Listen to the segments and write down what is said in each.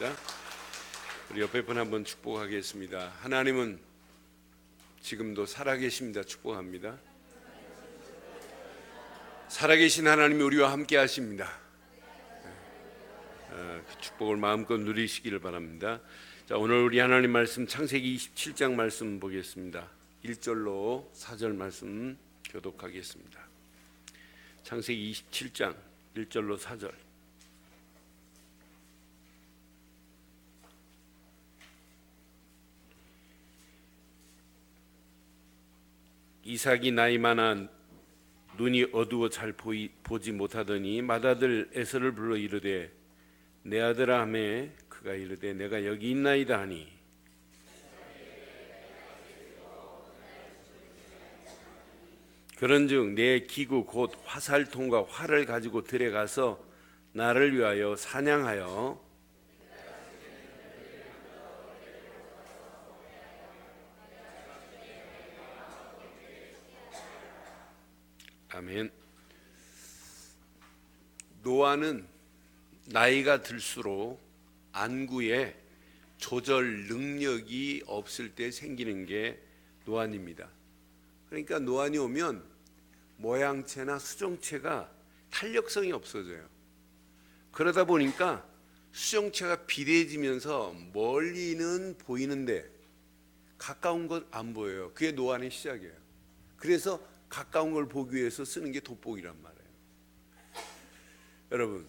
바랍니다. 우리 옆에 분 한번 축복하겠습니다. 하나님은 지금도 살아계십니다. 축복합니다. 살아계신 하나님이 우리와 함께 하십니다. 그 축복을 마음껏 누리시기를 바랍니다. 자, 오늘 우리 하나님 말씀 창세기 27장 말씀 보겠습니다. 1절로 4절 말씀 교독하겠습니다. 창세기 27장 1절로 4절. 이삭이 나이 많아 눈이 어두워 잘 보지 못하더니 맏아들 에서를 불러 이르되 내 아들아 하매 그가 이르되 내가 여기 있나이다 하니 그런즉 내 기구 곧 화살통과 활을 가지고 들에 가서 나를 위하여 사냥하여 아멘. 노아는 나이가 들수록 안구에 조절 능력이 없을 때 생기는 게 노안입니다. 그러니까 노안이 오면 모양체나 수정체가 탄력성이 없어져요. 그러다 보니까 수정체가 비대해지면서 멀리는 보이는데 가까운 것 안 보여요. 그게 노안의 시작이에요. 그래서 가까운 걸 보기 위해서 쓰는 게 돋보기란 말이에요. 여러분,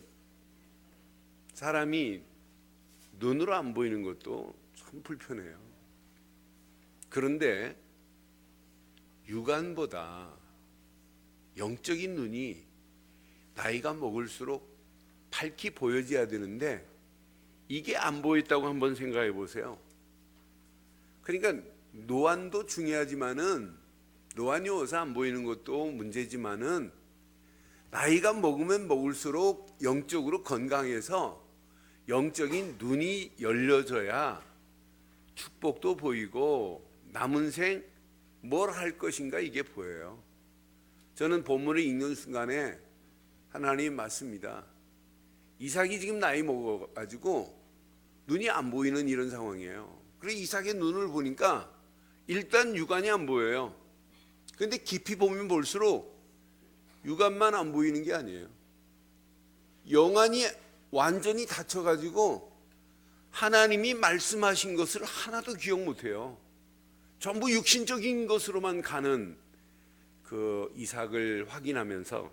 사람이 눈으로 안 보이는 것도 참 불편해요. 그런데 육안보다 영적인 눈이 나이가 먹을수록 밝게 보여져야 되는데 이게 안 보였다고 한번 생각해 보세요. 그러니까 노안도 중요하지만은 노안이 와서 안 보이는 것도 문제지만은 나이가 먹으면 먹을수록 영적으로 건강해서 영적인 눈이 열려져야 축복도 보이고 남은 생 뭘 할 것인가 이게 보여요. 저는 본문을 읽는 순간에 하나님 맞습니다. 이삭이 지금 나이 먹어가지고 눈이 안 보이는 이런 상황이에요. 그래서 이삭의 눈을 보니까 일단 육안이 안 보여요. 그런데 깊이 보면 볼수록 육안만 안 보이는 게 아니에요. 영안이 완전히 닫혀가지고 하나님이 말씀하신 것을 하나도 기억 못해요. 전부 육신적인 것으로만 가는 그 이삭을 확인하면서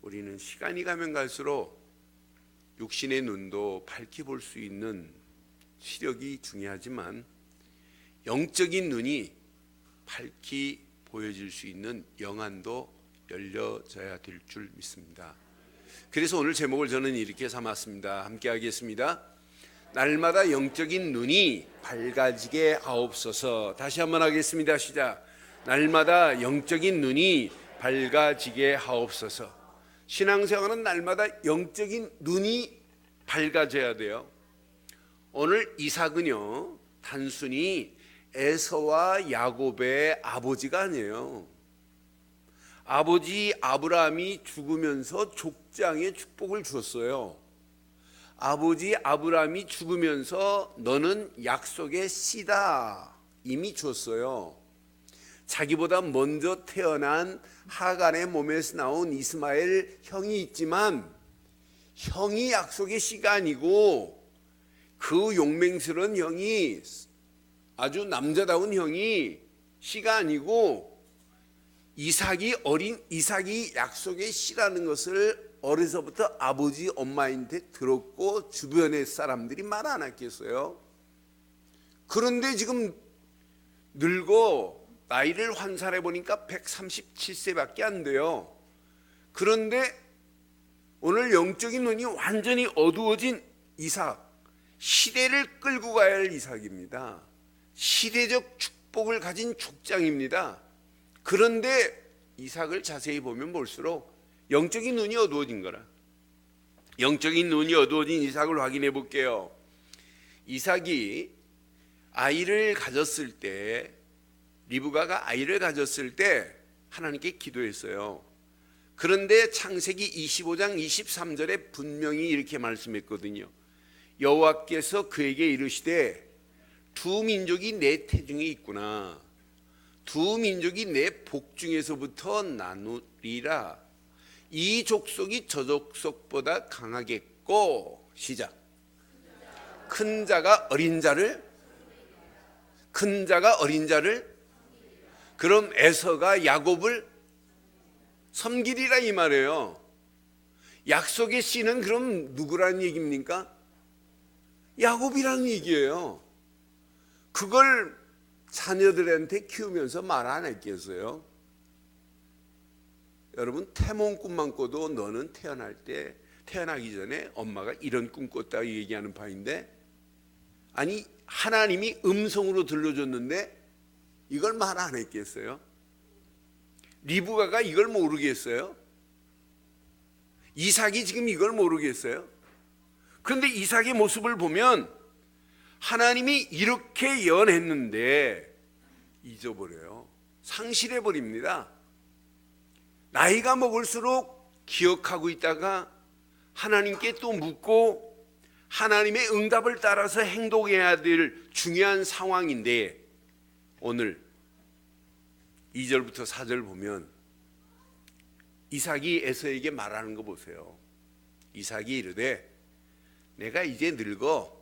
우리는 시간이 가면 갈수록 육신의 눈도 밝게 볼 수 있는 시력이 중요하지만 영적인 눈이 밝게 보여질 수 있는 영안도 열려져야 될 줄 믿습니다. 그래서 오늘 제목을 저는 이렇게 삼았습니다. 함께 하겠습니다. 날마다 영적인 눈이 밝아지게 하옵소서. 다시 한번 하겠습니다. 시작. 날마다 영적인 눈이 밝아지게 하옵소서. 신앙생활은 날마다 영적인 눈이 밝아져야 돼요. 오늘 이삭은요 단순히 에서와 야곱의 아버지가 아니에요. 아버지 아브라함이 죽으면서 족장의 축복을 주었어요. 아버지 아브라함이 죽으면서 너는 약속의 씨다 이미 줬어요. 자기보다 먼저 태어난 하간의 몸에서 나온 이스마엘 형이 있지만 형이 약속의 씨가 아니고 그 용맹스러운 형이 아주 남자다운 형이 씨가 아니고 어린 이삭이 약속의 씨라는 것을 어려서부터 아버지 엄마한테 들었고 주변의 사람들이 말 안 했겠어요. 그런데 지금 늙어 나이를 환산해 보니까 137세밖에 안 돼요. 그런데 오늘 영적인 눈이 완전히 어두워진 이삭, 시대를 끌고 가야 할 이삭입니다. 시대적 축복을 가진 족장입니다. 그런데 이삭을 자세히 보면 볼수록 영적인 눈이 어두워진 거라. 영적인 눈이 어두워진 이삭을 확인해 볼게요. 이삭이 아이를 가졌을 때, 리브가가 아이를 가졌을 때 하나님께 기도했어요. 그런데 창세기 25장 23절에 분명히 이렇게 말씀했거든요. 여호와께서 그에게 이르시되 두 민족이 내 태중에 있구나. 두 민족이 내 복중에서부터 나누리라. 이 족속이 저 족속보다 강하겠고. 시작. 큰 자가 어린 자를, 큰 자가 어린 자를, 그럼 에서가 야곱을 섬기리라 이 말이에요. 약속의 씨는 그럼 누구라는 얘기입니까? 야곱이라는 얘기예요. 그걸 자녀들한테 키우면서 말 안 했겠어요? 여러분, 태몽 꿈만 꿔도 너는 태어나기 전에 엄마가 이런 꿈 꿨다고 얘기하는 바인데, 아니 하나님이 음성으로 들려줬는데 이걸 말 안 했겠어요? 리브가가 이걸 모르겠어요? 이삭이 지금 이걸 모르겠어요? 그런데 이삭의 모습을 보면 하나님이 이렇게 예언했는데 잊어버려요. 상실해버립니다. 나이가 먹을수록 기억하고 있다가 하나님께 또 묻고 하나님의 응답을 따라서 행동해야 될 중요한 상황인데, 오늘 2절부터 4절 보면 이삭이 에서에게 말하는 거 보세요. 이삭이 이르되 내가 이제 늙어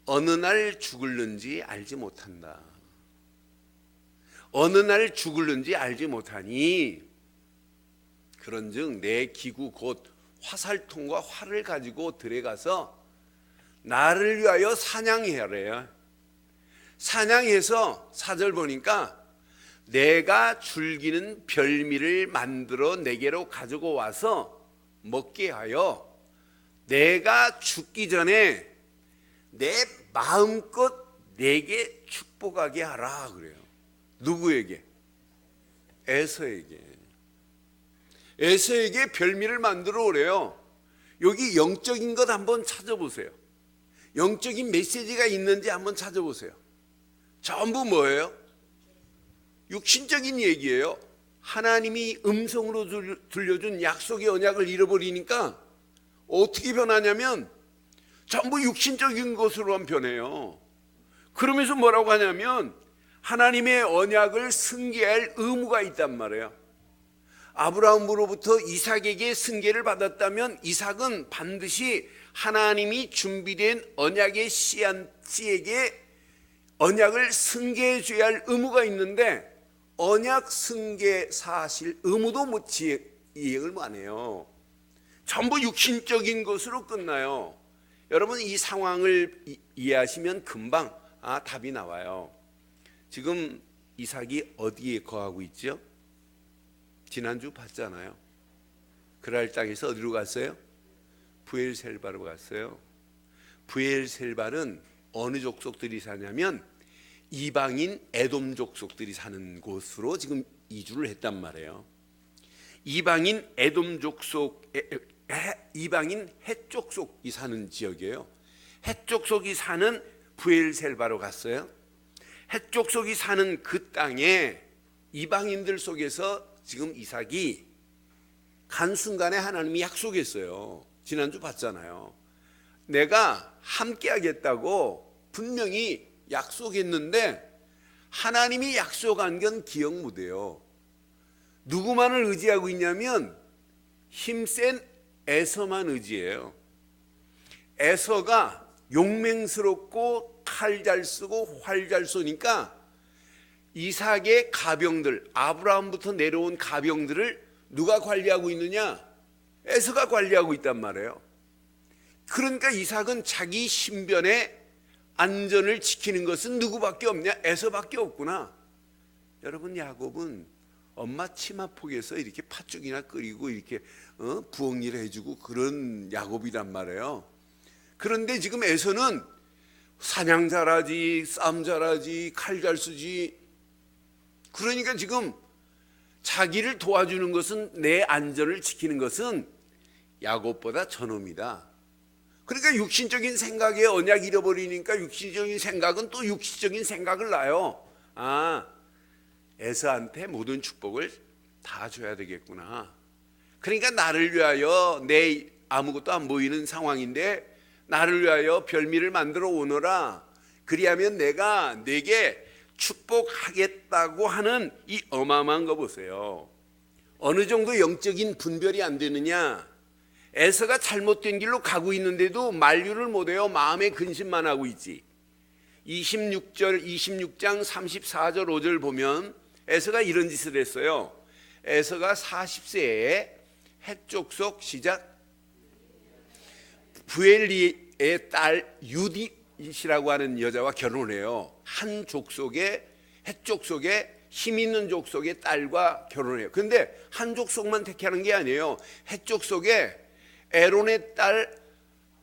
어느 날 죽을는지 알지 못한다. 어느 날 죽을는지 알지 못하니 그런즉 내 기구 곧 화살통과 활을 가지고 들어가서 나를 위하여 사냥해야래요. 사냥해서 4절 보니까 내가 즐기는 별미를 만들어 내게로 가지고 와서 먹게 하여 내가 죽기 전에 내 마음껏 내게 축복하게 하라 그래요. 누구에게? 에서에게. 에서에게 별미를 만들어 오래요. 여기 영적인 것 한번 찾아보세요. 영적인 메시지가 있는지 한번 찾아보세요. 전부 뭐예요? 육신적인 얘기예요. 하나님이 음성으로 들려준 약속의 언약을 잃어버리니까 어떻게 변하냐면 전부 육신적인 것으로만 변해요. 그러면서 뭐라고 하냐면 하나님의 언약을 승계할 의무가 있단 말이에요. 아브라함으로부터 이삭에게 승계를 받았다면 이삭은 반드시 하나님이 준비된 언약의 씨에게 언약을 승계해 줘야 할 의무가 있는데 언약 승계 사실 의무도 못 이행을 안 해요. 전부 육신적인 것으로 끝나요. 여러분, 이 상황을 이해하시면 금방 답이 나와요. 지금 이삭이 어디에 거하고 있죠? 지난주 봤잖아요. 그랄 땅에서 어디로 갔어요? 브엘셀바로 갔어요. 브엘셀바는 어느 족속들이 사냐면 이방인 에돔 족속들이 사는 곳으로 지금 이주를 했단 말이에요. 이방인 에돔 족속, 이방인 헷 족속이 사는 지역이에요. 헷 족속이 사는 브엘셀바로 갔어요. 헷 족속이 사는 그 땅에 이방인들 속에서 지금 이삭이 간 순간에 하나님이 약속했어요. 지난주 봤잖아요. 내가 함께 하겠다고 분명히 약속했는데 하나님이 약속한 건 기억 못해요. 누구만을 의지하고 있냐면 힘센 에서만 의지해요. 에서가 용맹스럽고 칼 잘 쓰고 활 잘 쏘니까 이삭의 가병들, 아브라함부터 내려온 가병들을 누가 관리하고 있느냐? 에서가 관리하고 있단 말이에요. 그러니까 이삭은 자기 신변의 안전을 지키는 것은 누구밖에 없냐? 에서밖에 없구나. 여러분, 야곱은 엄마 치마폭에서 이렇게 팥죽이나 끓이고 이렇게 부엌일을 해주고 그런 야곱이란 말이에요. 그런데 지금 에서는 사냥 잘하지, 싸움 잘하지, 칼 잘 쓰지. 그러니까 지금 자기를 도와주는 것은, 내 안전을 지키는 것은 야곱보다 저놈이다. 그러니까 육신적인 생각에 언약 잃어버리니까 육신적인 생각은 또 육신적인 생각을 낳아요. 에서한테 모든 축복을 다 줘야 되겠구나. 그러니까 나를 위하여 내 아무것도 안 보이는 상황인데 나를 위하여 별미를 만들어 오너라. 그리하면 내가 네게 축복하겠다고 하는 이 어마어마한 거 보세요. 어느 정도 영적인 분별이 안 되느냐. 에서가 잘못된 길로 가고 있는데도 만류를 못해요. 마음에 근심만 하고 있지. 26장 34절 5절 보면 에서가 이런 짓을 했어요. 에서가 40세에 헷족속 시작 부엘리의 딸 유딧이라고 하는 여자와 결혼을 해요. 한 족속의 헷족속의 힘 있는 족속의 딸과 결혼을 해요. 그런데 한 족속만 택하는 게 아니에요. 헷족속의 에론의 딸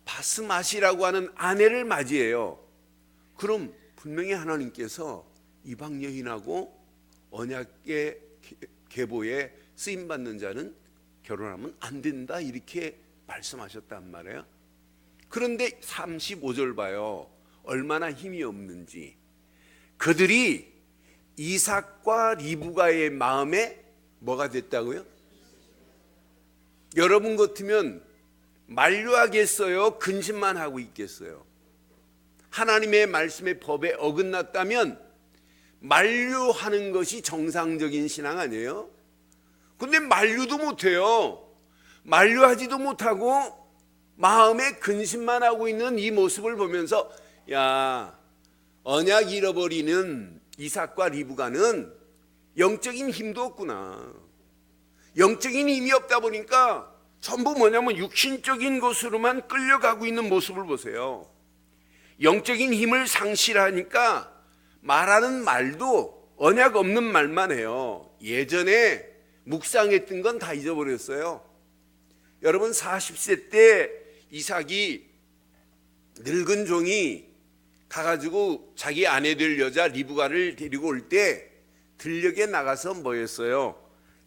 바스맛이라고 하는 아내를 맞이해요. 그럼 분명히 하나님께서 이방 여인하고 언약의 계보에 쓰임받는 자는 결혼하면 안 된다 이렇게 말씀하셨단 말이에요. 그런데 35절 봐요. 얼마나 힘이 없는지. 그들이 이삭과 리브가의 마음에 뭐가 됐다고요? 여러분 같으면 만류하겠어요? 근심만 하고 있겠어요? 하나님의 말씀의 법에 어긋났다면 만류하는 것이 정상적인 신앙 아니에요? 근데 만류도 못해요. 만류하지도 못하고 마음에 근심만 하고 있는 이 모습을 보면서 야, 언약 잃어버리는 이삭과 리브가는 영적인 힘도 없구나. 영적인 힘이 없다 보니까 전부 뭐냐면 육신적인 것으로만 끌려가고 있는 모습을 보세요. 영적인 힘을 상실하니까 말하는 말도 언약 없는 말만 해요. 예전에 묵상했던 건 다 잊어버렸어요. 여러분 40세 때 이삭이 늙은 종이 가가지고 자기 아내 될 여자 리브가를 데리고 올 때 들녘에 나가서 뭐 했어요?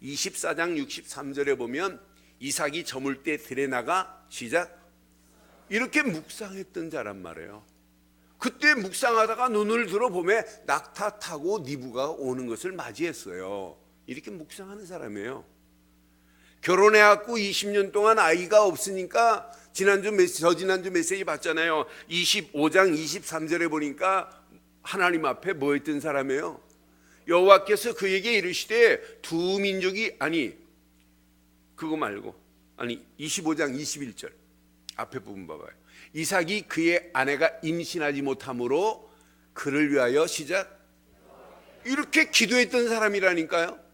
24장 63절에 보면 이삭이 저물 때 들에 나가 시작 이렇게 묵상했던 자란 말이에요. 그때 묵상하다가 눈을 들어보면 낙타 타고 리브가가 오는 것을 맞이했어요. 이렇게 묵상하는 사람이에요. 결혼해갖고 20년 동안 아이가 없으니까 저지난주 메시지 봤잖아요. 25장 23절에 보니까 하나님 앞에 뭐 했던 사람이에요? 여호와께서 그에게 이르시되 두 민족이 그거 말고 25장 21절 앞에 부분 봐봐요. 이삭이 그의 아내가 임신하지 못함으로 그를 위하여 시작 이렇게 기도했던 사람이라니까요.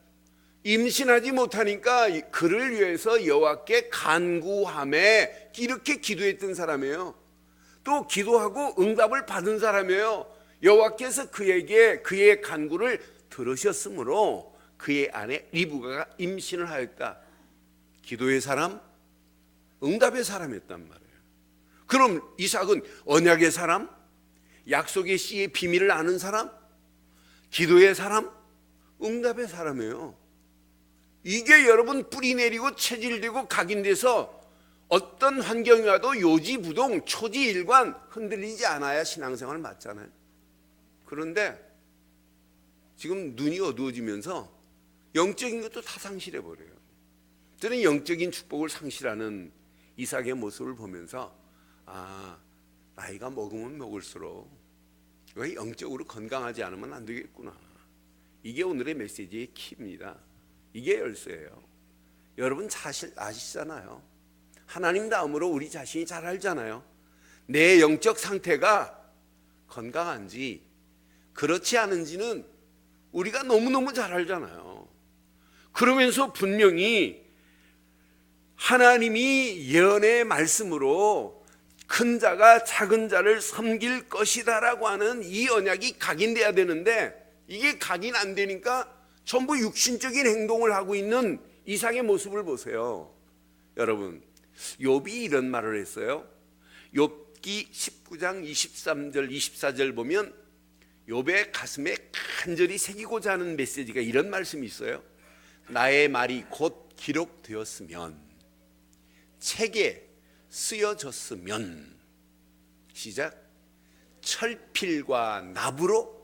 임신하지 못하니까 그를 위해서 여호와께 간구하며 이렇게 기도했던 사람이에요. 또 기도하고 응답을 받은 사람이에요. 여호와께서 그에게 그의 간구를 들으셨으므로 그의 아내 리브가가 임신을 하였다. 기도의 사람, 응답의 사람이었단 말이에요. 그럼 이삭은 언약의 사람, 약속의 씨의 비밀을 아는 사람, 기도의 사람, 응답의 사람이에요. 이게 여러분 뿌리 내리고 체질되고 각인돼서 어떤 환경이 와도 요지부동 초지일관 흔들리지 않아야 신앙생활 맞잖아요. 그런데 지금 눈이 어두워지면서 영적인 것도 다 상실해버려요. 저는 영적인 축복을 상실하는 이삭의 모습을 보면서 나이가 먹으면 먹을수록 왜 영적으로 건강하지 않으면 안 되겠구나. 이게 오늘의 메시지의 키입니다. 이게 열쇠예요. 여러분 사실 아시잖아요. 하나님 다음으로 우리 자신이 잘 알잖아요. 내 영적 상태가 건강한지 그렇지 않은지는 우리가 너무너무 잘 알잖아요. 그러면서 분명히 하나님이 예언의 말씀으로 큰 자가 작은 자를 섬길 것이다라고 하는 이 언약이 각인돼야 되는데 이게 각인 안 되니까 전부 육신적인 행동을 하고 있는 이삭의 모습을 보세요. 여러분 욥이 이런 말을 했어요. 욥기 19장 23절 24절 보면 욥의 가슴에 간절히 새기고자 하는 메시지가 이런 말씀이 있어요. 나의 말이 곧 기록되었으면 책에 쓰여졌으면 시작 철필과 납으로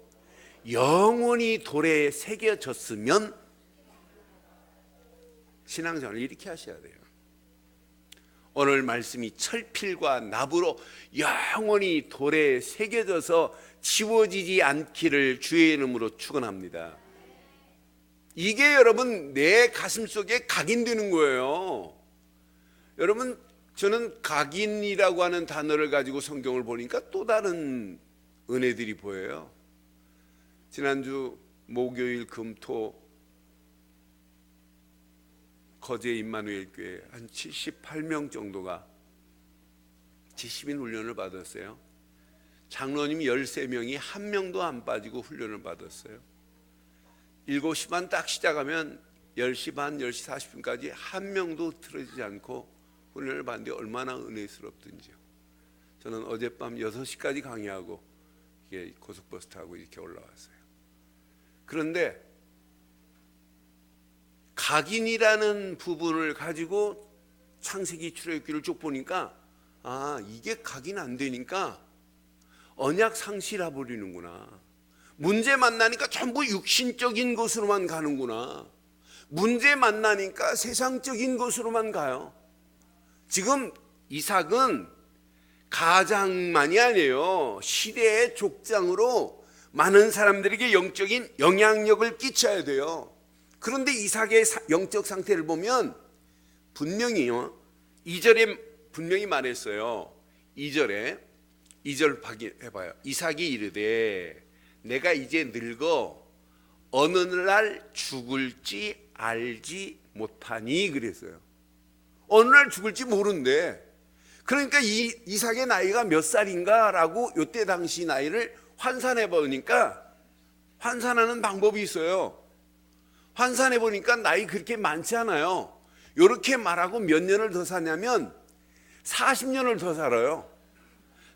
영원히 돌에 새겨졌으면 신앙생활을 이렇게 하셔야 돼요. 오늘 말씀이 철필과 납으로 영원히 돌에 새겨져서 지워지지 않기를 주의 이름으로 축원합니다. 이게 여러분 내 가슴 속에 각인되는 거예요. 여러분, 저는 각인이라고 하는 단어를 가지고 성경을 보니까 또 다른 은혜들이 보여요. 지난주 목요일 금토 거제 임마누엘 교회 한 78명 정도가 지시민 훈련을 받았어요. 장로님 13명이 한 명도 안 빠지고 훈련을 받았어요. 7시 반 딱 시작하면 10시 반, 10시 40분까지 한 명도 틀어지지 않고 훈련을 받는데 얼마나 은혜스럽든지요. 저는 어젯밤 6시까지 강의하고 이게 고속버스 타고 이렇게 올라왔어요. 그런데 각인이라는 부분을 가지고 창세기 출애굽기를 쭉 보니까 이게 각인 안 되니까 언약 상실해 버리는구나. 문제 만나니까 전부 육신적인 것으로만 가는구나. 문제 만나니까 세상적인 것으로만 가요. 지금 이삭은 가장만이 아니에요. 시대의 족장으로 많은 사람들에게 영적인 영향력을 끼쳐야 돼요. 그런데 이삭의 영적 상태를 보면 분명히요, 2절에 분명히 말했어요. 2절 확인해봐요. 이삭이 이르되 내가 이제 늙어 어느 날 죽을지 알지 못하니 그랬어요. 어느 날 죽을지 모른대. 그러니까 이삭의 나이가 몇 살인가라고 이때 당시 나이를 환산해 보니까 환산하는 방법이 있어요. 환산해 보니까 나이 그렇게 많지 않아요. 이렇게 말하고 몇 년을 더 사냐면 40년을 더 살아요.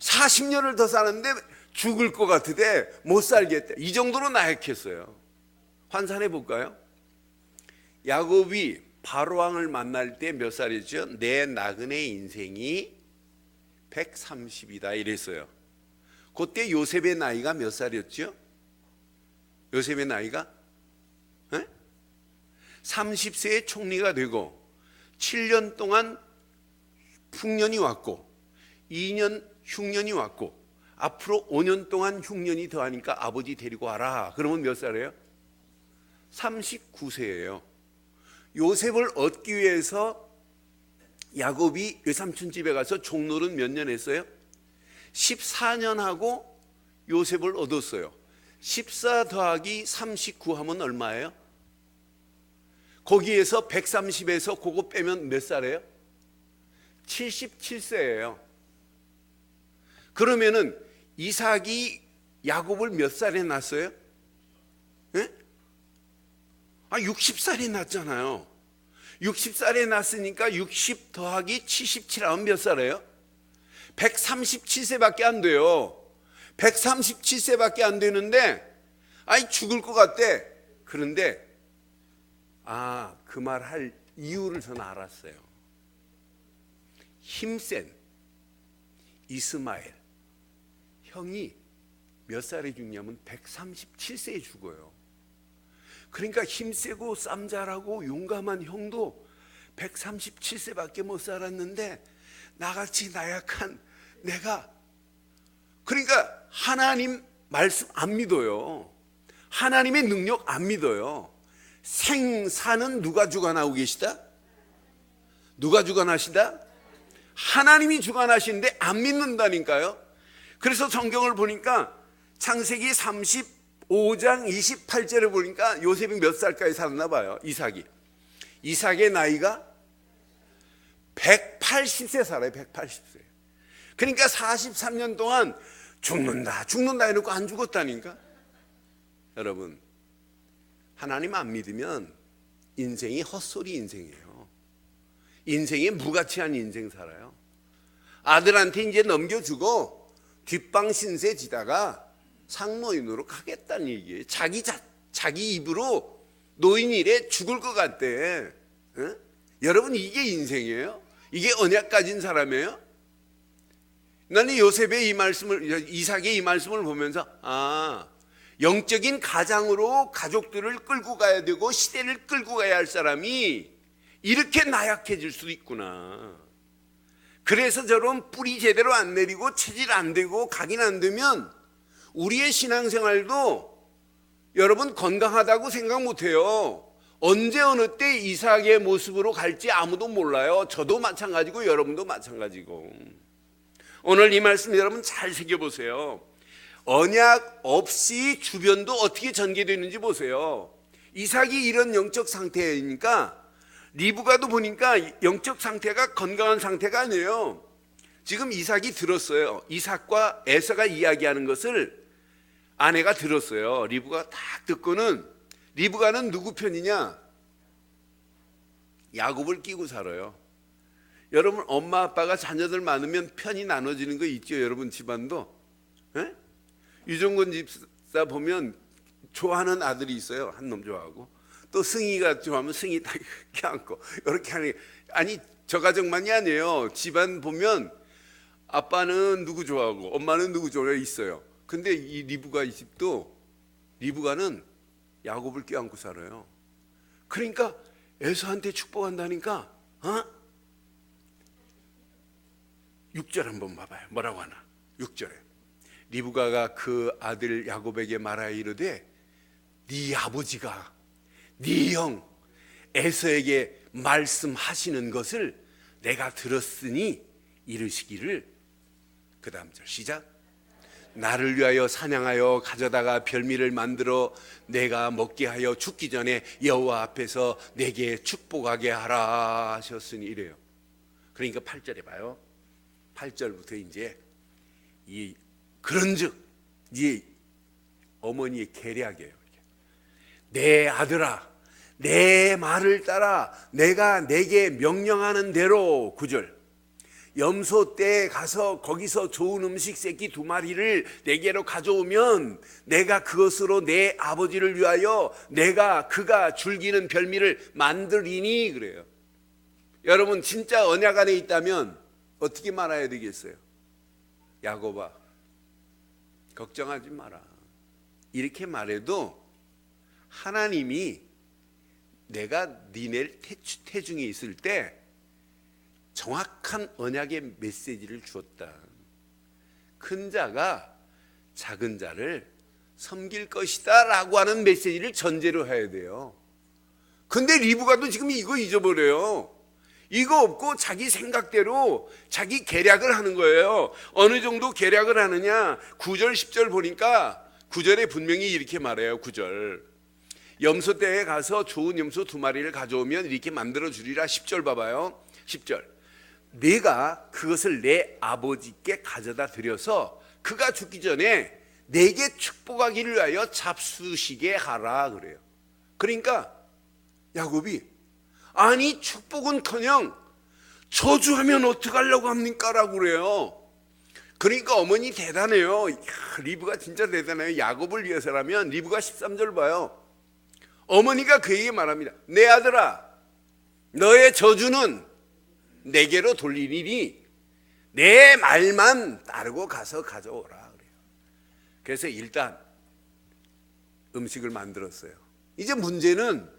40년을 더 사는데 죽을 것 같으대. 못 살겠대. 이 정도로 나약했어요. 환산해 볼까요? 야곱이 바로왕을 만날 때 몇 살이죠? 내 나그네 인생이 130이다 이랬어요. 그때 요셉의 나이가 몇 살이었죠? 요셉의 나이가 30세에 총리가 되고 7년 동안 풍년이 왔고 2년 흉년이 왔고 앞으로 5년 동안 흉년이 더하니까 아버지 데리고 와라. 그러면 몇 살이에요? 39세예요. 요셉을 얻기 위해서 야곱이 외삼촌 집에 가서 종노릇 몇 년 했어요? 14년 하고 요셉을 얻었어요. 14 더하기 39 하면 얼마예요? 거기에서 130에서 그거 빼면 몇 살이에요? 77세예요. 그러면은 이삭이 야곱을 몇 살에 낳았어요? 60살에 낳았잖아요. 60살에 낳았으니까 60 더하기 77 하면 몇 살이에요? 137세밖에 안 돼요. 137세밖에 안 되는데 죽을 것 같대. 그런데 그 말 할 이유를 저는 알았어요. 힘센 이스마엘 형이 몇 살에 죽냐면 137세에 죽어요. 그러니까 힘세고 쌈잘하고 용감한 형도 137세밖에 못 살았는데 나같이 나약한 내가, 그러니까 하나님 말씀 안 믿어요. 하나님의 능력 안 믿어요. 생사는 누가 주관하고 계시다? 누가 주관하시다? 하나님이 주관하시는데 안 믿는다니까요. 그래서 성경을 보니까 창세기 35장 28절에 보니까 요셉이 몇 살까지 살았나 봐요. 이삭의 나이가 180세 살아요. 180세. 그러니까 43년 동안 죽는다 해놓고 안 죽었다니까. 여러분, 하나님 안 믿으면 인생이 헛소리 인생이에요. 인생이 무가치한 인생 살아요. 아들한테 이제 넘겨주고 뒷방 신세 지다가 상노인으로 가겠다는 얘기예요. 자기 입으로 노인 일에 죽을 것 같대. 여러분, 이게 인생이에요? 이게 언약 가진 사람이에요? 나는 요셉의 이삭의 이 말씀을 보면서 영적인 가장으로 가족들을 끌고 가야 되고 시대를 끌고 가야 할 사람이 이렇게 나약해질 수도 있구나. 그래서 저런 뿌리 제대로 안 내리고 체질 안 되고 각인 안 되면 우리의 신앙생활도 여러분 건강하다고 생각 못해요. 언제 어느 때 이삭의 모습으로 갈지 아무도 몰라요. 저도 마찬가지고 여러분도 마찬가지고. 오늘 이 말씀 여러분 잘 새겨보세요. 언약 없이 주변도 어떻게 전개되는지 보세요. 이삭이 이런 영적 상태이니까 리브가도 보니까 영적 상태가 건강한 상태가 아니에요. 지금 이삭이 들었어요. 이삭과 에서가 이야기하는 것을 아내가 들었어요. 리브가 딱 듣고는, 리브가는 누구 편이냐? 야곱을 끼고 살아요. 여러분 엄마 아빠가 자녀들 많으면 편이 나눠지는 거 있죠. 여러분 집안도. 에? 유정근 집사 보면 좋아하는 아들이 있어요. 한 놈 좋아하고 또 승희가 좋아하면 승희 딱 이렇게 안고 이렇게 하는 게, 아니 저 가정만이 아니에요. 집안 보면 아빠는 누구 좋아하고 엄마는 누구 좋아하고 있어요. 근데 이 리브가 이 집도 리브가는 야곱을 껴안고 살아요. 그러니까 에서한테 축복한다니까. 6절 한번 봐봐요. 뭐라고 하나? 6절에 리브가가 그 아들 야곱에게 말하여 이르되 네 아버지가 네 형 에서에게 말씀하시는 것을 내가 들었으니 이르시기를, 그 다음 절 시작. 나를 위하여 사냥하여 가져다가 별미를 만들어 내가 먹게 하여 죽기 전에 여호와 앞에서 내게 축복하게 하라 하셨으니 이래요. 그러니까 8절에 봐요. 8절부터 이제 이 그런즉 이 어머니의 계략이에요. 내 아들아, 내 말을 따라 내가 내게 명령하는 대로, 9절, 염소 떼에 가서 거기서 좋은 음식 새끼 2마리를 내게로 가져오면 내가 그것으로 내 아버지를 위하여 내가 그가 즐기는 별미를 만들리니, 그래요. 여러분 진짜 언약 안에 있다면 어떻게 말해야 되겠어요? 야곱아, 걱정하지 마라. 이렇게 말해도 하나님이 내가 니네 태중에 있을 때 정확한 언약의 메시지를 주었다. 큰 자가 작은 자를 섬길 것이다 라고 하는 메시지를 전제로 해야 돼요. 근데 리브가도 지금 이거 잊어버려요. 이거 없고 자기 생각대로 자기 계략을 하는 거예요. 어느 정도 계략을 하느냐? 9절 10절 보니까 9절에 분명히 이렇게 말해요. 9절 염소 떼에 가서 좋은 염소 2마리를 가져오면 이렇게 만들어 주리라. 10절 봐봐요. 10절 내가 그것을 내 아버지께 가져다 드려서 그가 죽기 전에 내게 축복하기를 위하여 잡수시게 하라, 그래요. 그러니까 야곱이 아니 축복은커녕 저주하면 어떡하려고 합니까? 라고 그래요. 그러니까 어머니 대단해요. 리브가 진짜 대단해요. 야곱을 위해서라면. 리브가 13절 봐요. 어머니가 그에게 말합니다. 내 아들아, 너의 저주는 내게로 돌리니 내 말만 따르고 가서 가져오라, 그래요. 그래서 일단 음식을 만들었어요. 이제 문제는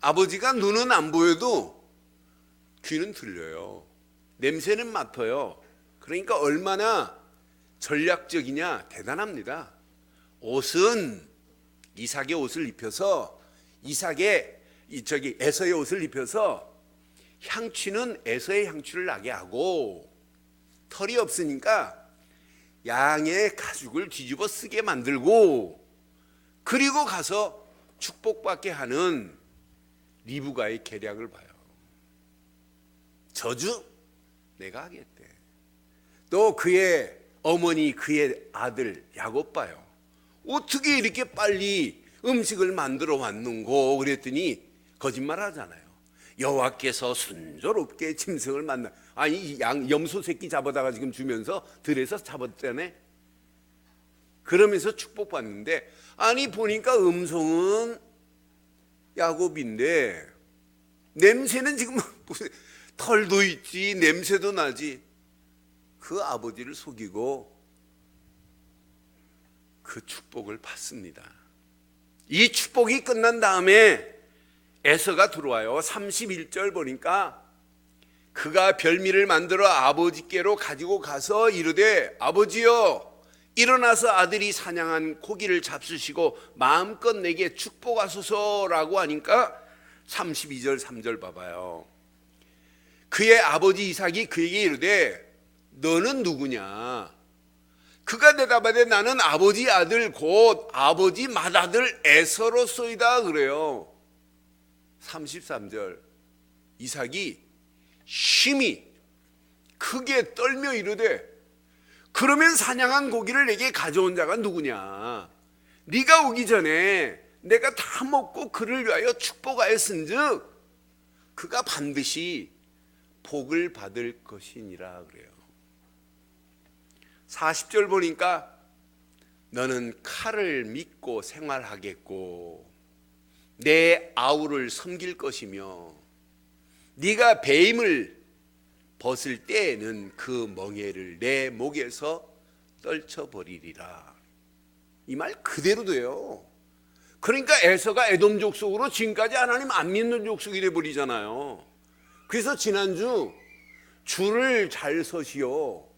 아버지가 눈은 안 보여도 귀는 들려요. 냄새는 맡아요. 그러니까 얼마나 전략적이냐, 대단합니다. 옷은 이삭의 옷을 입혀서 에서의 옷을 입혀서 향취는 에서의 향취를 나게 하고, 털이 없으니까 양의 가죽을 뒤집어 쓰게 만들고, 그리고 가서 축복받게 하는 리브가의 계략을 봐요. 저주 내가 하겠대. 또 그의 어머니, 그의 아들 야곱 봐요. 어떻게 이렇게 빨리 음식을 만들어 왔는고 그랬더니 거짓말 하잖아요. 여호와께서 순조롭게 짐승을 만나, 아니 염소 새끼 잡아다가 지금 주면서 들에서 잡았다네. 그러면서 축복받는데, 아니 보니까 음성은 야곱인데 냄새는 지금 무슨 털도 있지 냄새도 나지. 그 아버지를 속이고 그 축복을 받습니다. 이 축복이 끝난 다음에 에서가 들어와요. 31절 보니까 그가 별미를 만들어 아버지께로 가지고 가서 이르되 아버지여 일어나서 아들이 사냥한 고기를 잡수시고 마음껏 내게 축복하소서라고 하니까 32절 3절 봐봐요. 그의 아버지 이삭이 그에게 이르되 너는 누구냐? 그가 대답하되 나는 아버지 아들 곧 아버지 맏아들 에서로소이다 그래요. 33절 이삭이 심히 크게 떨며 이르되 그러면 사냥한 고기를 내게 가져온 자가 누구냐? 네가 오기 전에 내가 다 먹고 그를 위하여 축복하였은즉 그가 반드시 복을 받을 것이니라 그래요. 40절 보니까 너는 칼을 믿고 생활하겠고 내 아우를 섬길 것이며 네가 배임을 벗을 때에는 그 멍에를 내 목에서 떨쳐버리리라. 이 말 그대로 돼요. 그러니까 에서가 에돔 족속으로 지금까지 하나님 안 믿는 족속이 돼버리잖아요. 그래서 지난주 줄을 잘 서시오.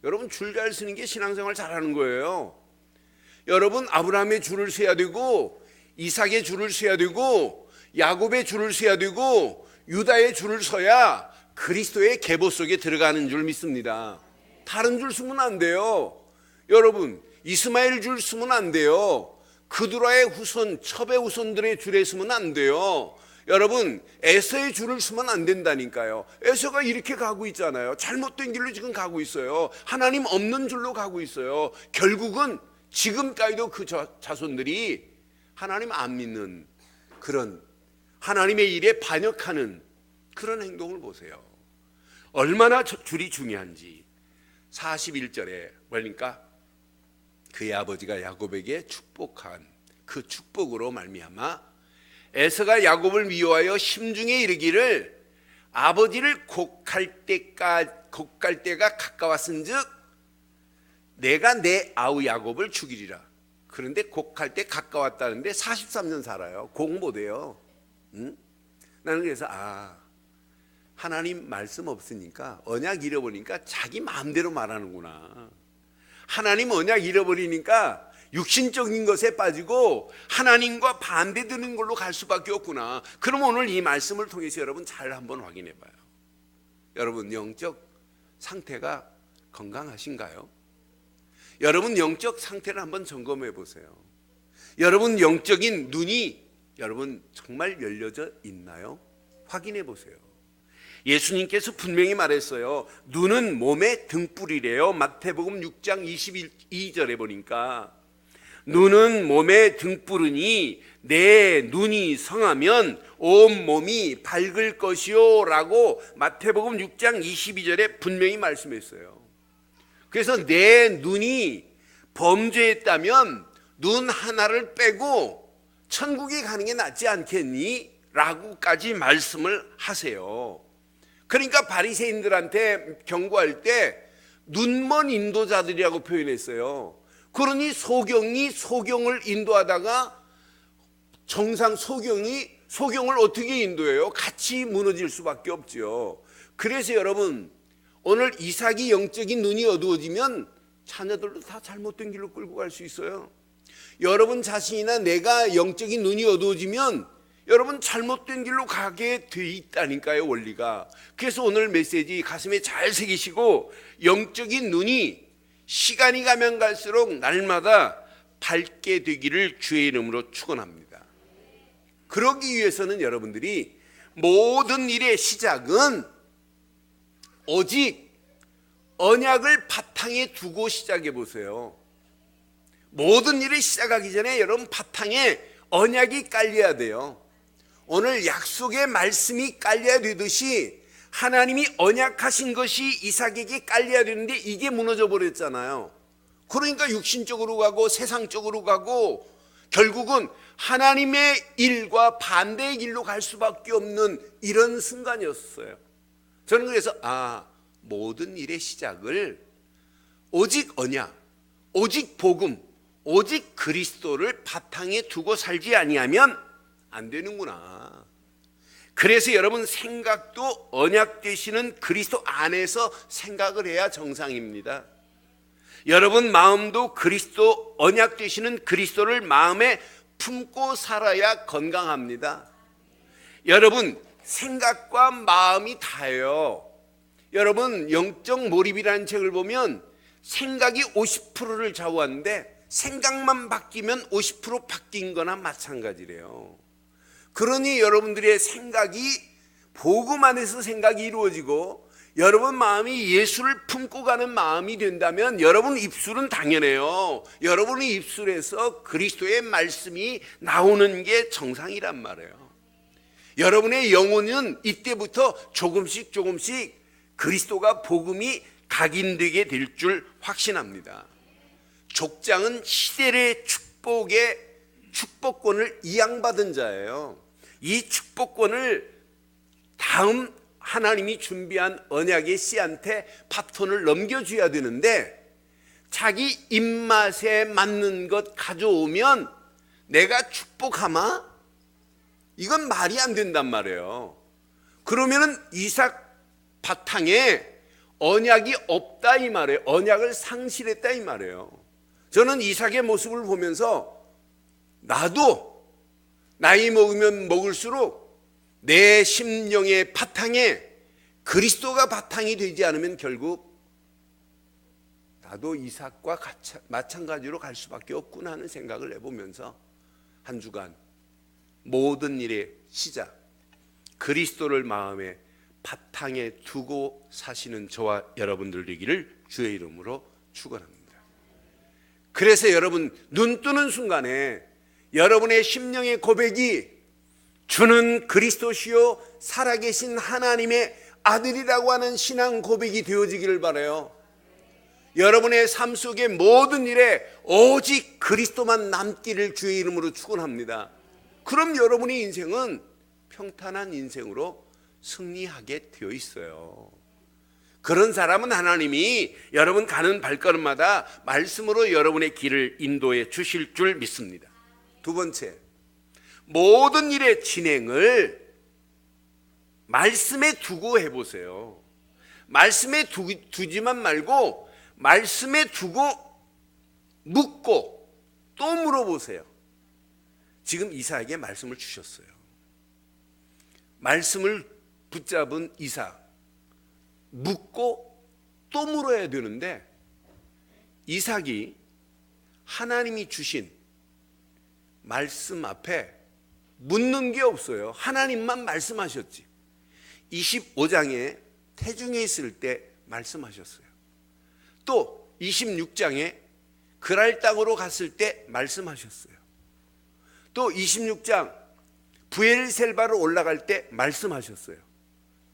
여러분 줄 잘 서는 게 신앙생활 잘하는 거예요. 여러분 아브라함의 줄을 서야 되고 이삭의 줄을 서야 되고 야곱의 줄을 서야 되고 유다의 줄을 서야 그리스도의 계보 속에 들어가는 줄 믿습니다. 다른 줄 서면 안 돼요. 여러분 이스마엘 줄 서면 안 돼요. 그두라의 후손 첩의 후손들의 줄에 서면 안 돼요. 여러분 에서의 줄을 서면 안 된다니까요. 에서가 이렇게 가고 있잖아요. 잘못된 길로 지금 가고 있어요. 하나님 없는 줄로 가고 있어요. 결국은 지금까지도 그 자손들이 하나님 안 믿는 그런 하나님의 일에 반역하는 그런 행동을 보세요. 얼마나 줄이 중요한지. 41절에 그러니까 그의 아버지가 야곱에게 축복한 그 축복으로 말미암아 에서가 야곱을 미워하여 심중에 이르기를 아버지를 곡할 때가 가까웠은즉 내가 내 아우 야곱을 죽이리라. 그런데 곡할 때 가까웠다는데 43년 살아요. 곡 못해요. 응? 나는 그래서 하나님 말씀 없으니까 언약 잃어버리니까 자기 마음대로 말하는구나. 하나님 언약 잃어버리니까 육신적인 것에 빠지고 하나님과 반대되는 걸로 갈 수밖에 없구나. 그럼 오늘 이 말씀을 통해서 여러분 잘 한번 확인해 봐요. 여러분 영적 상태가 건강하신가요? 여러분 영적 상태를 한번 점검해 보세요. 여러분 영적인 눈이 여러분 정말 열려져 있나요? 확인해 보세요. 예수님께서 분명히 말했어요. 눈은 몸의 등불이래요. 마태복음 6장 22절에 보니까 눈은 몸의 등불이니 내 눈이 성하면 온 몸이 밝을 것이요 라고 마태복음 6장 22절에 분명히 말씀했어요. 그래서 내 눈이 범죄했다면 눈 하나를 빼고 천국에 가는 게 낫지 않겠니? 라고까지 말씀을 하세요. 그러니까 바리새인들한테 경고할 때 눈먼 인도자들이라고 표현했어요. 그러니 소경을 인도하다가 정상 소경을 어떻게 인도해요? 같이 무너질 수밖에 없죠. 그래서 여러분 오늘 이삭이 영적인 눈이 어두워지면 자녀들도 다 잘못된 길로 끌고 갈 수 있어요. 여러분 자신이나 내가 영적인 눈이 어두워지면 여러분 잘못된 길로 가게 돼 있다니까요, 원리가. 그래서 오늘 메시지 가슴에 잘 새기시고 영적인 눈이 시간이 가면 갈수록 날마다 밝게 되기를 주의 이름으로 축원합니다. 그러기 위해서는 여러분들이 모든 일의 시작은 오직 언약을 바탕에 두고 시작해 보세요. 모든 일을 시작하기 전에 여러분 바탕에 언약이 깔려야 돼요. 오늘 약속의 말씀이 깔려야 되듯이 하나님이 언약하신 것이 이삭에게 깔려야 되는데 이게 무너져 버렸잖아요. 그러니까 육신적으로 가고 세상적으로 가고 결국은 하나님의 일과 반대의 길로 갈 수밖에 없는 이런 순간이었어요. 저는 그래서 모든 일의 시작을 오직 언약, 오직 복음, 오직 그리스도를 바탕에 두고 살지 아니하면 안 되는구나. 그래서 여러분 생각도 언약 되시는 그리스도 안에서 생각을 해야 정상입니다. 여러분 마음도 그리스도 언약 되시는 그리스도를 마음에 품고 살아야 건강합니다. 여러분 생각과 마음이 다예요. 여러분 영적 몰입이라는 책을 보면 생각이 50%를 좌우하는데 생각만 바뀌면 50% 바뀐 거나 마찬가지래요. 그러니 여러분들의 생각이 복음 안에서 생각이 이루어지고 여러분 마음이 예수를 품고 가는 마음이 된다면 여러분 입술은 당연해요. 여러분의 입술에서 그리스도의 말씀이 나오는 게 정상이란 말이에요. 여러분의 영혼은 이때부터 조금씩 그리스도가 복음이 각인되게 될 줄 확신합니다. 족장은 시대의 축복권을 이양받은 자예요. 이 축복권을 다음 하나님이 준비한 언약의 씨한테 바톤을 넘겨줘야 되는데 자기 입맛에 맞는 것 가져오면 내가 축복하마? 이건 말이 안 된단 말이에요. 그러면은 이삭 바탕에 언약이 없다 이 말이에요. 언약을 상실했다 이 말이에요. 저는 이삭의 모습을 보면서 나도 나이 먹으면 먹을수록 내 심령의 바탕에 그리스도가 바탕이 되지 않으면 결국 나도 이삭과 마찬가지로 갈 수밖에 없구나 하는 생각을 해보면서 한 주간 모든 일의 시작 그리스도를 마음에 바탕에 두고 사시는 저와 여러분들 되기를 주의 이름으로 축원합니다. 그래서 여러분 눈 뜨는 순간에 여러분의 심령의 고백이 주는 그리스도시요 살아계신 하나님의 아들이라고 하는 신앙 고백이 되어지기를 바라요. 여러분의 삶 속의 모든 일에 오직 그리스도만 남기를 주의 이름으로 축원합니다. 그럼 여러분의 인생은 평탄한 인생으로 승리하게 되어 있어요. 그런 사람은 하나님이 여러분 가는 발걸음마다 말씀으로 여러분의 길을 인도해 주실 줄 믿습니다. 두 번째, 모든 일의 진행을 말씀에 두고 해보세요. 말씀에 두지만 말고 말씀에 두고 묻고 또 물어보세요. 지금 이삭에게 말씀을 주셨어요. 말씀을 붙잡은 이삭, 묻고 또 물어야 되는데 이삭이 하나님이 주신 말씀 앞에 묻는 게 없어요. 하나님만 말씀하셨지. 25장에 태중에 있을 때 말씀하셨어요. 또 26장에 그랄 땅으로 갔을 때 말씀하셨어요. 또 26장 부엘셀바로 올라갈 때 말씀하셨어요.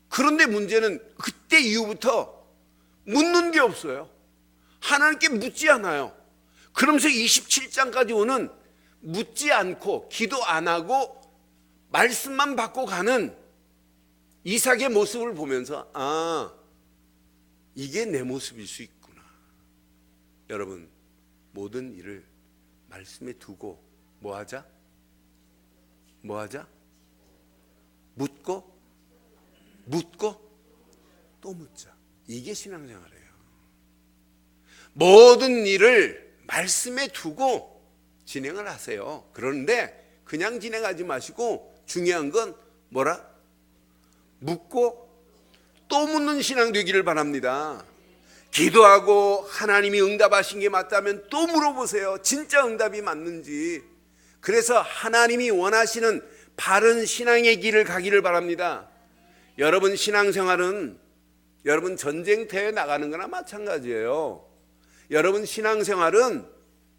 그런데 문제는 그때 이후부터 묻는 게 없어요. 하나님께 묻지 않아요. 그러면서 27장까지 오는 묻지 않고 기도 안 하고 말씀만 받고 가는 이삭의 모습을 보면서 아, 이게 내 모습일 수 있구나. 여러분 모든 일을 말씀에 두고 뭐하자? 묻고 또 묻자. 이게 신앙생활이에요. 모든 일을 말씀에 두고 진행을 하세요. 그런데 그냥 진행하지 마시고 중요한 건 뭐라? 묻고 또 묻는 신앙 되기를 바랍니다. 기도하고 하나님이 응답하신 게 맞다면 또 물어보세요. 진짜 응답이 맞는지. 그래서 하나님이 원하시는 바른 신앙의 길을 가기를 바랍니다. 여러분 신앙생활은 여러분 전쟁터에 나가는 거나 마찬가지예요. 여러분 신앙생활은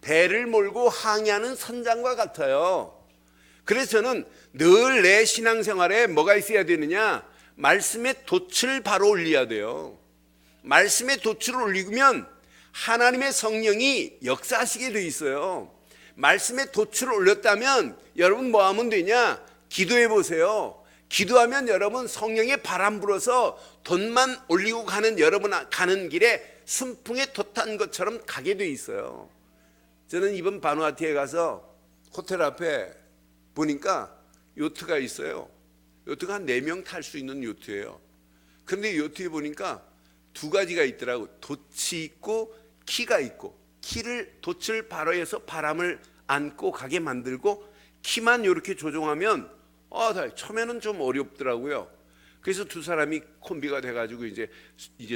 배를 몰고 항해하는 선장과 같아요. 그래서 저는 늘 내 신앙생활에 뭐가 있어야 되느냐? 말씀의 돛을 바로 올려야 돼요. 말씀의 돛을 올리면 하나님의 성령이 역사하시게 돼 있어요. 말씀의 돛을 올렸다면 여러분 뭐 하면 되냐? 기도해 보세요. 기도하면 여러분 성령의 바람 불어서 돛만 올리고 가는 여러분 가는 길에 순풍에 돛한 것처럼 가게 돼 있어요. 저는 이번 바누아투에 가서 호텔 앞에 보니까 요트가 있어요. 요트가 한 4명 탈 수 있는 요트예요. 그런데 요트에 보니까 두 가지가 있더라고. 돛이 있고 키가 있고, 돛을 발어해서 바람을 안고 가게 만들고 키만 이렇게 조종하면 처음에는 좀 어렵더라고요. 그래서 두 사람이 콤비가 돼가지고 이제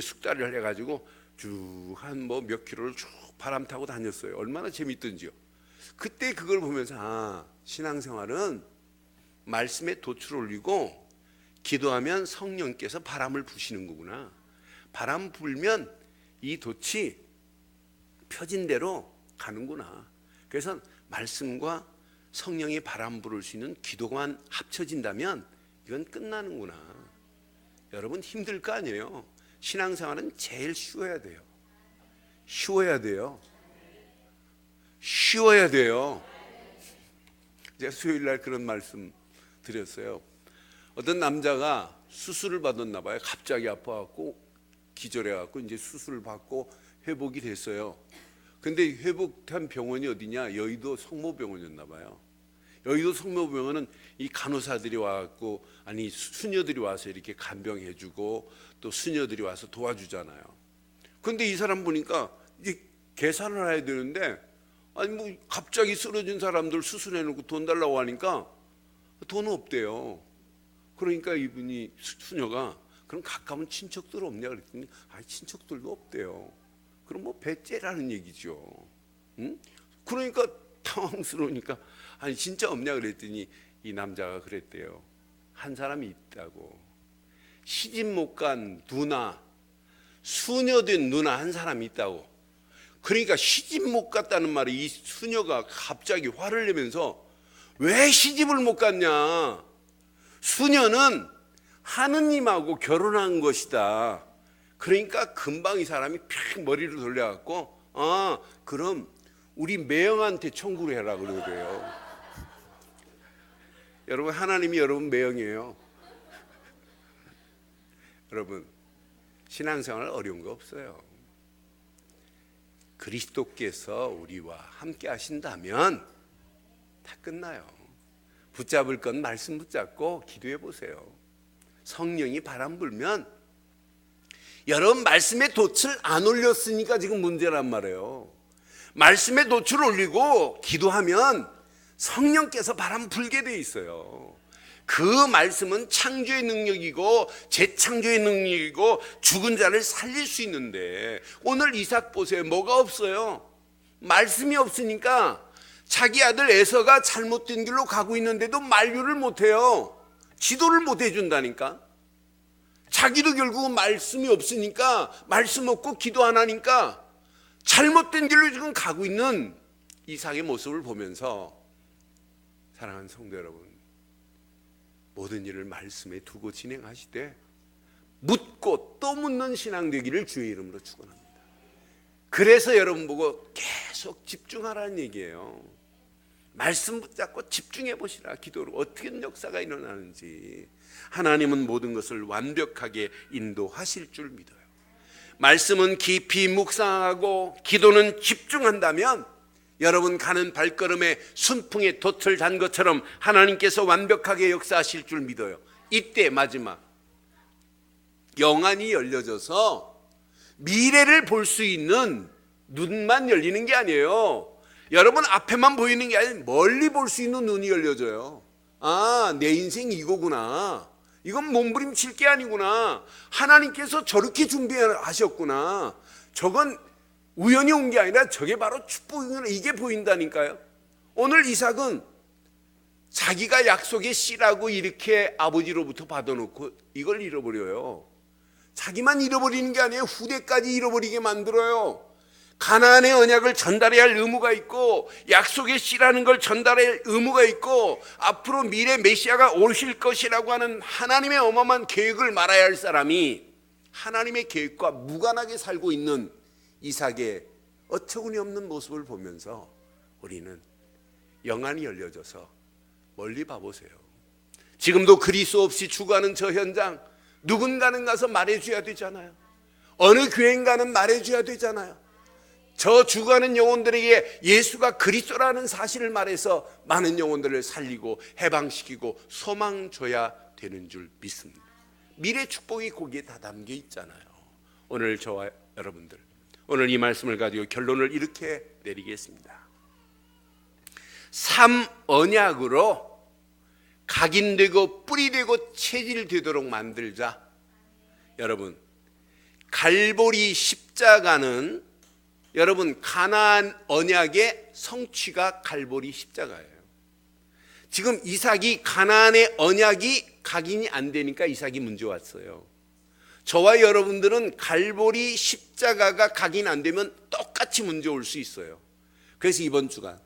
숙달을 해가지고 쭉 한 몇 킬로를 쭉 바람 타고 다녔어요. 얼마나 재밌던지요. 그때 그걸 보면서 신앙생활은 말씀에 돛을 올리고 기도하면 성령께서 바람을 부시는 거구나. 바람 불면 이 돛이 펴진 대로 가는구나. 그래서 말씀과 성령이 바람 부를 수 있는 기도만 합쳐진다면 이건 끝나는구나. 여러분 힘들 거 아니에요. 신앙생활은 제일 쉬워야 돼요. 쉬워야 돼요. 쉬워야 돼요. 제가 수요일 날 그런 말씀 드렸어요. 어떤 남자가 수술을 받았나 봐요. 갑자기 아파갖고 기절해갖고 이제 수술을 받고 회복이 됐어요. 근데 회복한 병원이 어디냐? 여의도 성모병원이었나 봐요. 여의도 성모병원은 이 간호사들이 와갖고 수녀들이 와서 이렇게 간병해주고 또 수녀들이 와서 도와주잖아요. 근데 이 사람 보니까 이제 계산을 해야 되는데 갑자기 쓰러진 사람들 수술해놓고 돈 달라고 하니까 돈 없대요. 그러니까 이분이 수녀가 그럼 가까운 친척들 없냐 그랬더니 친척들도 없대요. 그럼 배째라는 얘기죠. 응? 그러니까 당황스러우니까 진짜 없냐 그랬더니 이 남자가 그랬대요. 한 사람이 있다고. 시집 못 간 누나, 수녀된 누나 한 사람이 있다고. 그러니까 시집 못 갔다는 말에 이 수녀가 갑자기 화를 내면서 왜 시집을 못 갔냐? 수녀는 하느님하고 결혼한 것이다. 그러니까 금방 이 사람이 팍 머리를 돌려갖고 그럼 우리 매형한테 청구를 해라 그러고요. 여러분 하나님이 여러분 매형이에요. 여러분 신앙생활 어려운 거 없어요. 그리스도께서 우리와 함께 하신다면 다 끝나요. 붙잡을 건 말씀 붙잡고 기도해 보세요. 성령이 바람 불면 여러분 말씀에 돛을 안 올렸으니까 지금 문제란 말이에요. 말씀에 돛을 올리고 기도하면 성령께서 바람 불게 돼 있어요. 그 말씀은 창조의 능력이고 재창조의 능력이고 죽은 자를 살릴 수 있는데 오늘 이삭 보세요. 뭐가 없어요? 말씀이 없으니까 자기 아들 에서가 잘못된 길로 가고 있는데도 만류를 못해요. 지도를 못 해준다니까. 자기도 결국은 말씀이 없으니까 말씀 없고 기도 안 하니까 잘못된 길로 지금 가고 있는 이삭의 모습을 보면서 사랑하는 성도 여러분, 모든 일을 말씀에 두고 진행하시되 묻고 또 묻는 신앙 되기를 주의 이름으로 축원합니다. 그래서 여러분 보고 계속 집중하라는 얘기예요. 말씀 붙잡고 집중해 보시라. 기도로 어떻게 역사가 일어나는지. 하나님은 모든 것을 완벽하게 인도하실 줄 믿어요. 말씀은 깊이 묵상하고 기도는 집중한다면 여러분 가는 발걸음에 순풍에 돛을 단 것처럼 하나님께서 완벽하게 역사하실 줄 믿어요. 이때 마지막 영안이 열려져서 미래를 볼 수 있는 눈만 열리는 게 아니에요. 여러분 앞에만 보이는 게 아니라 멀리 볼 수 있는 눈이 열려져요. 내 인생 이거구나. 이건 몸부림칠 게 아니구나. 하나님께서 저렇게 준비하셨구나. 저건 우연히 온 게 아니라 저게 바로 축복이구나. 이게 보인다니까요. 오늘 이삭은 자기가 약속의 씨라고 이렇게 아버지로부터 받아놓고 이걸 잃어버려요. 자기만 잃어버리는 게 아니에요. 후대까지 잃어버리게 만들어요. 가나안의 언약을 전달해야 할 의무가 있고 약속의 씨라는 걸 전달할 의무가 있고 앞으로 미래 메시아가 오실 것이라고 하는 하나님의 어마어마한 계획을 말해야 할 사람이 하나님의 계획과 무관하게 살고 있는 이삭의 어처구니 없는 모습을 보면서 우리는 영안이 열려져서 멀리 봐보세요. 지금도 그리스도 없이 죽어가는 저 현장 누군가는 가서 말해줘야 되잖아요. 어느 교회인가는 말해줘야 되잖아요. 저 죽어가는 영혼들에게 예수가 그리스도라는 사실을 말해서 많은 영혼들을 살리고 해방시키고 소망 줘야 되는 줄 믿습니다. 미래 축복이 거기에 다 담겨 있잖아요. 오늘 저와 여러분들, 오늘 이 말씀을 가지고 결론을 이렇게 내리겠습니다. 삼 언약으로 각인되고 뿌리되고 체질되도록 만들자. 여러분, 갈보리 십자가는 여러분 가나안 언약의 성취가 갈보리 십자가예요. 지금 이삭이 가나안의 언약이 각인이 안 되니까 이삭이 문제 왔어요. 저와 여러분들은 갈보리 십자가가 각인 안 되면 똑같이 문제 올 수 있어요. 그래서 이번 주간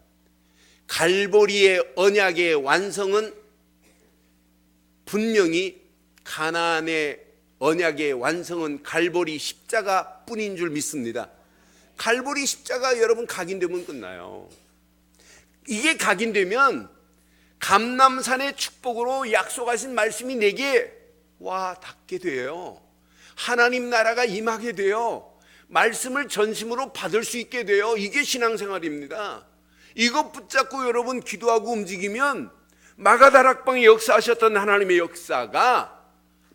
갈보리의 언약의 완성은 분명히 가나안의 언약의 완성은 갈보리 십자가뿐인 줄 믿습니다. 갈보리 십자가 여러분 각인되면 끝나요. 이게 각인되면 감람산의 축복으로 약속하신 말씀이 내게 와 닿게 돼요. 하나님 나라가 임하게 돼요. 말씀을 전심으로 받을 수 있게 돼요. 이게 신앙생활입니다. 이것 붙잡고 여러분 기도하고 움직이면 마가다락방에 역사하셨던 하나님의 역사가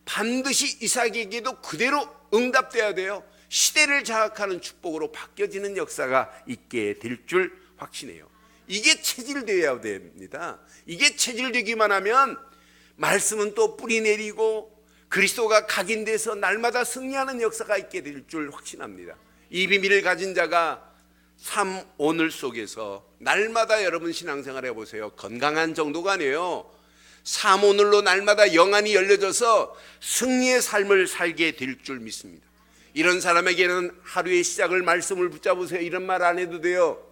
반드시 이삭에게도 그대로 응답돼야 돼요. 시대를 장악하는 축복으로 바뀌어지는 역사가 있게 될 줄 확신해요. 이게 체질되어야 됩니다. 이게 체질되기만 하면 말씀은 또 뿌리 내리고 그리스도가 각인돼서 날마다 승리하는 역사가 있게 될 줄 확신합니다. 이 비밀을 가진 자가 삶 오늘 속에서 날마다 여러분 신앙생활 해보세요. 건강한 정도가 아니에요. 삶 오늘로 날마다 영안이 열려져서 승리의 삶을 살게 될 줄 믿습니다. 이런 사람에게는 하루의 시작을 말씀을 붙잡으세요. 이런 말 안 해도 돼요.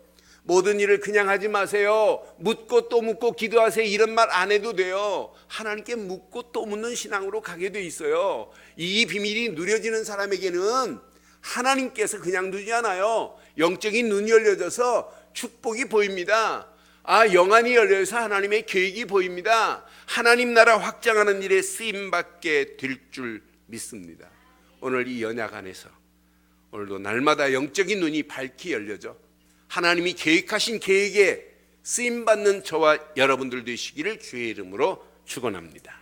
모든 일을 그냥 하지 마세요. 묻고 또 묻고 기도하세요. 이런 말 안 해도 돼요. 하나님께 묻고 또 묻는 신앙으로 가게 돼 있어요. 이 비밀이 누려지는 사람에게는 하나님께서 그냥 두지 않아요. 영적인 눈이 열려져서 축복이 보입니다. 영안이 열려서 하나님의 계획이 보입니다. 하나님 나라 확장하는 일에 쓰임받게 될 줄 믿습니다. 오늘 이 연약 안에서 오늘도 날마다 영적인 눈이 밝게 열려져 하나님이 계획하신 계획에 쓰임받는 저와 여러분들 되시기를 주의 이름으로 축원합니다.